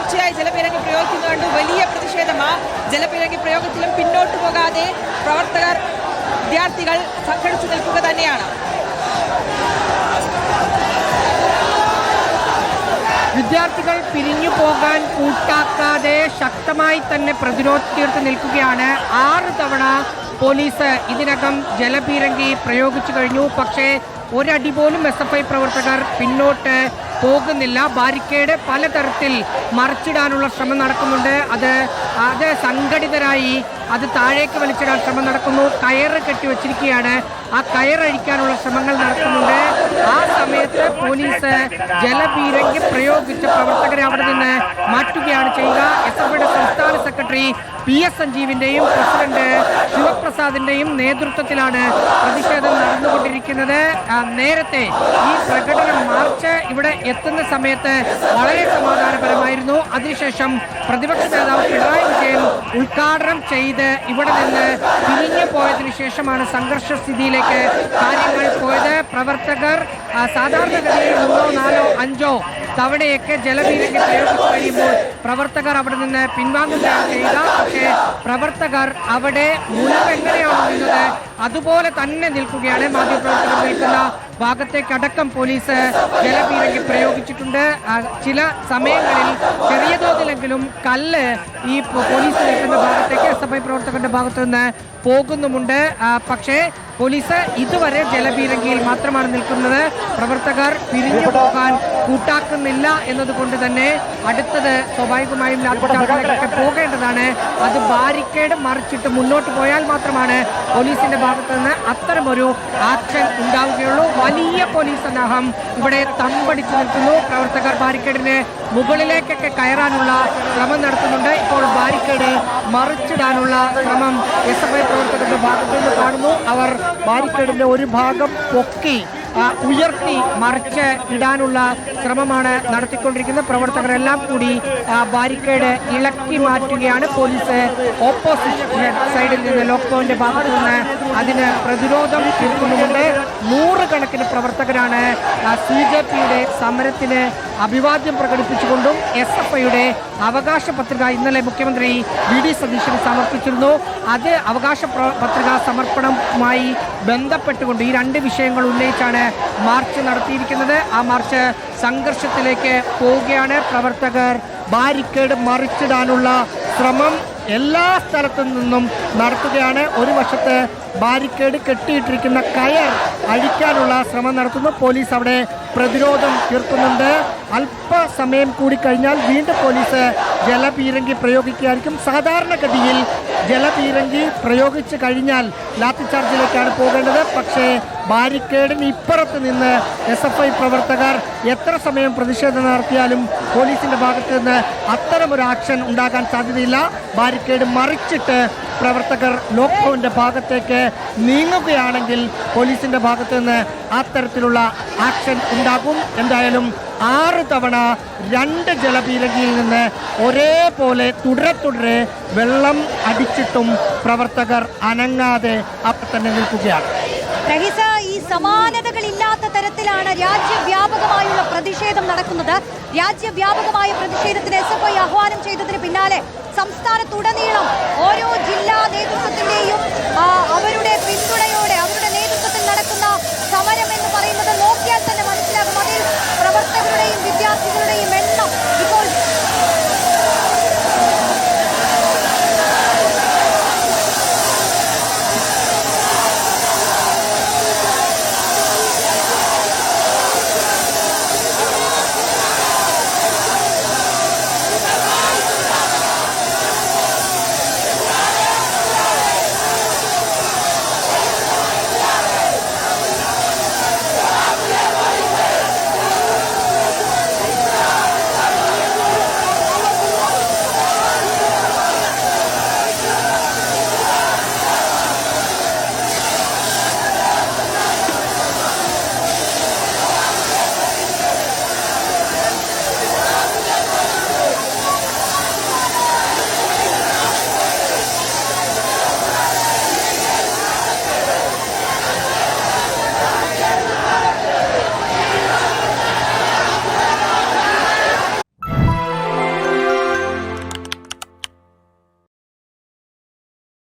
തുടർച്ചയായി ജലപീരങ്കി പ്രയോഗിക്കുന്നത് കണ്ടു. വലിയ പ്രതിഷേധം. ആ ജലപീരങ്കി പ്രയോഗത്തിലും പിന്നോട്ട് പോകാതെ പ്രവർത്തകർ, വിദ്യാർത്ഥികൾ സംഘടിച്ചു നിൽക്കുക തന്നെയാണ്. വിദ്യാർത്ഥികൾ പിരിഞ്ഞു പോകാൻ കൂട്ടാക്കാതെ ശക്തമായി തന്നെ പ്രതിരോധം നിൽക്കുകയാണ്. 6 തവണ പോലീസ് ഇതിനകം ജലപീരങ്കി പ്രയോഗിച്ചു കഴിഞ്ഞു. പക്ഷേ ഒരടി പോലും SFI പ്രവർത്തകർ പിന്നോട്ട് പോകുന്നില്ല. ബാരിക്കേഡ് പലതരത്തിൽ മറിച്ചിടാനുള്ള ശ്രമം നടക്കുന്നുണ്ട്. അത് സംഘടിതരായി അത് താഴേക്ക് വലിച്ചിടാൻ ശ്രമം നടക്കുന്നു. കയറ് കെട്ടിവെച്ചിരിക്കുകയാണ്. ആ കയറഴിക്കാനുള്ള ശ്രമങ്ങൾ നടക്കുന്നുണ്ട്. ആ സമയത്ത് പോലീസ് ജലപീരങ്കി പ്രയോഗിച്ച് പ്രവർത്തകരെ അവിടെ നിന്ന് മാറ്റുകയാണ് ചെയ്യുക. SFIയുടെ സംസ്ഥാന സെക്രട്ടറി PS സഞ്ജീവിന്റെയും പ്രസിഡന്റ് ശിവപ്രസാദിന്റെയും നേതൃത്വത്തിലാണ് പ്രതിഷേധം നടന്നുകൊണ്ടിരിക്കുന്നത്. നേരത്തെ ഈ പ്രകടനം മാർച്ച് ഇവിടെ എത്തുന്ന സമയത്ത് വളരെ സമാധാനപരമായിരുന്നു. അതിനുശേഷം പ്രതിപക്ഷ നേതാവ് പിണറായി വിജയൻ ഉദ്ഘാടനം ചെയ്ത് ഇവിടെ നിന്ന് പിരിഞ്ഞു പോയതിനു ശേഷമാണ് സംഘർഷ സ്ഥിതിയിലേക്ക് കാര്യങ്ങൾ പോയത്. പ്രവർത്തകർ സാധാരണഗതിയിൽ 3, 4, 5 തവണയൊക്കെ ജലപീരങ്കി പ്രയോഗിച്ചു കഴിയുമ്പോൾ പ്രവർത്തകർ അവിടെ നിന്ന് പിൻവാങ്ങുകയാണ് ചെയ്യുക. പക്ഷേ പ്രവർത്തകർ അവിടെ മുൻപെങ്ങനെയാണ് നിന്നത് അതുപോലെ തന്നെ നിൽക്കുകയാണ്. മാധ്യമപ്രവർത്തകർ നിൽക്കുന്ന ഭാഗത്തേക്കടക്കം പോലീസ് ജലപീരങ്കി പ്രയോഗിച്ചിട്ടുണ്ട്. ചില സമയങ്ങളിൽ ചെറിയ തോതിലെങ്കിലും കല്ല് ഈ പോലീസ് നിൽക്കുന്ന ഭാഗത്തേക്ക് SFI പ്രവർത്തകരുടെ ഭാഗത്തു നിന്ന് പോകുന്നുമുണ്ട്. പക്ഷേ പോലീസ് ഇതുവരെ ജലപീരങ്കിയിൽ മാത്രമാണ് നിൽക്കുന്നത്. പ്രവർത്തകർ പിരിഞ്ഞു പോകാൻ കൂട്ടാക്കുന്നില്ല എന്നതുകൊണ്ട് തന്നെ അടുത്തത് സ്വാഭാവികമായും ലാത്തിച്ചാർജിലേക്കൊക്കെ പോകേണ്ടതാണ്. അത് ബാരിക്കേഡ് മറിച്ചിട്ട് മുന്നോട്ട് പോയാൽ മാത്രമാണ് പോലീസിന്റെ ഭാഗത്ത് നിന്ന് അത്തരമൊരു ആക്ഷൻ ഉണ്ടാവുകയുള്ളൂ. വലിയ പോലീസ് സന്നാഹം ഇവിടെ തമ്പടിച്ചു നിൽക്കുന്നു. പ്രവർത്തകർ ബാരിക്കേഡിന് മുകളിലേക്കൊക്കെ കയറാനുള്ള ശ്രമം നടത്തുന്നുണ്ട്. ഇപ്പോൾ ബാരിക്കേഡ് മറിച്ചിടാനുള്ള ശ്രമം SFI പ്രവർത്തകരുടെ ഭാഗത്തു നിന്ന് കാണുന്നു. അവർ ബാരിക്കേഡിന്റെ ഒരു ഭാഗം പൊക്കി ഉയർത്തി മറിച്ച് ഇടാനുള്ള ശ്രമമാണ് നടത്തിക്കൊണ്ടിരിക്കുന്നത്. പ്രവർത്തകരെല്ലാം കൂടി ബാരിക്കേഡ് ഇളക്കി മാറ്റുകയാണ്. പോലീസ് ഓപ്പോസിഷൻ സൈഡിൽ നിന്ന് ലോക്ഡൌണിന്റെ ഭാഗത്തു നിന്ന് അതിന് പ്രതിരോധം തീർക്കുന്നുമുണ്ട്. 100 കണക്കിന് പ്രവർത്തകരാണ് CJPയുടെ സമരത്തിന് അഭിവാദ്യം പ്രകടിപ്പിച്ചുകൊണ്ടും SFIയുടെ അവകാശ പത്രിക ഇന്നലെ മുഖ്യമന്ത്രി VD സതീശന് സമർപ്പിച്ചിരുന്നു. അത് അവകാശ പത്രിക സമർപ്പണവുമായി ബന്ധപ്പെട്ടുകൊണ്ട് ഈ 2 വിഷയങ്ങൾ ഉന്നയിച്ചാണ് മാർച്ച് നടത്തിയിരിക്കുന്നത്. ആ മാർച്ച് സംഘർഷത്തിലേക്ക് പോവുകയാണ്. പ്രവർത്തകർ ബാരിക്കേഡ് മറിച്ചിടാനുള്ള ശ്രമം എല്ലാ സ്ഥലത്തു നിന്നും നടത്തുകയാണ്. ഒരു വശത്ത് ബാരിക്കേഡ് കെട്ടിയിട്ടിരിക്കുന്ന കയർ അഴിക്കാനുള്ള ശ്രമം നടത്തുന്നു. പോലീസ് അവിടെ പ്രതിരോധം തീർക്കുന്നുണ്ട്. അല്പസമയം കൂടി കഴിഞ്ഞാൽ വീണ്ടും പോലീസ് ജലപീരങ്കി പ്രയോഗിക്കുകയായിരിക്കും. സാധാരണഗതിയിൽ ജലപീരങ്കി പ്രയോഗിച്ചു കഴിഞ്ഞാൽ ലാത്തിച്ചാർജിലേക്കാണ് പോകേണ്ടത്. പക്ഷേ ബാരിക്കേഡിന് ഇപ്പുറത്ത് നിന്ന് SFI പ്രവർത്തകർ എത്ര സമയം പ്രതിഷേധം നടത്തിയാലും പോലീസിന്റെ ഭാഗത്ത് നിന്ന് അത്തരമൊരു ആക്ഷൻ ഉണ്ടാകാൻ സാധ്യതയില്ല. ബാരിക്കേഡ് മറിച്ചിട്ട് പ്രവർത്തകർ ലോക്ഡൌണിന്റെ ഭാഗത്തേക്ക് നീങ്ങുകയാണെങ്കിൽ പോലീസിന്റെ ഭാഗത്ത് നിന്ന് അത്തരത്തിലുള്ള ആക്ഷൻ ഉണ്ടാകും. എന്തായാലും 6 തവണ 2 ജലപീരങ്കിയിൽ നിന്ന് ഒരേപോലെ തുടരെ വെള്ളം അടിച്ചിട്ടും പ്രവർത്തകർ അനങ്ങാതെ അപ്പം തന്നെ നിൽക്കുകയാണ്. ഈ സമാനതകളില്ലാത്ത തരത്തിലാണ് രാജ്യവ്യാപകമായുള്ള പ്രതിഷേധം നടക്കുന്നത്. രാജ്യവ്യാപകമായ പ്രതിഷേധത്തിന് SFI ആഹ്വാനം ചെയ്തതിന് പിന്നാലെ സംസ്ഥാനത്തുടനീളം ഓരോ ജില്ലാ നേതൃത്വത്തിന്റെയും അവരുടെ പിന്തുണയോടെ അവരുടെ നേതൃത്വത്തിൽ നടക്കുന്ന സമരം എന്ന് പറയുന്നത് നോക്കിയാൽ തന്നെ മനസ്സിലാകും. അതിൽ പ്രവർത്തകരുടെയും വിദ്യാർത്ഥികളുടെയും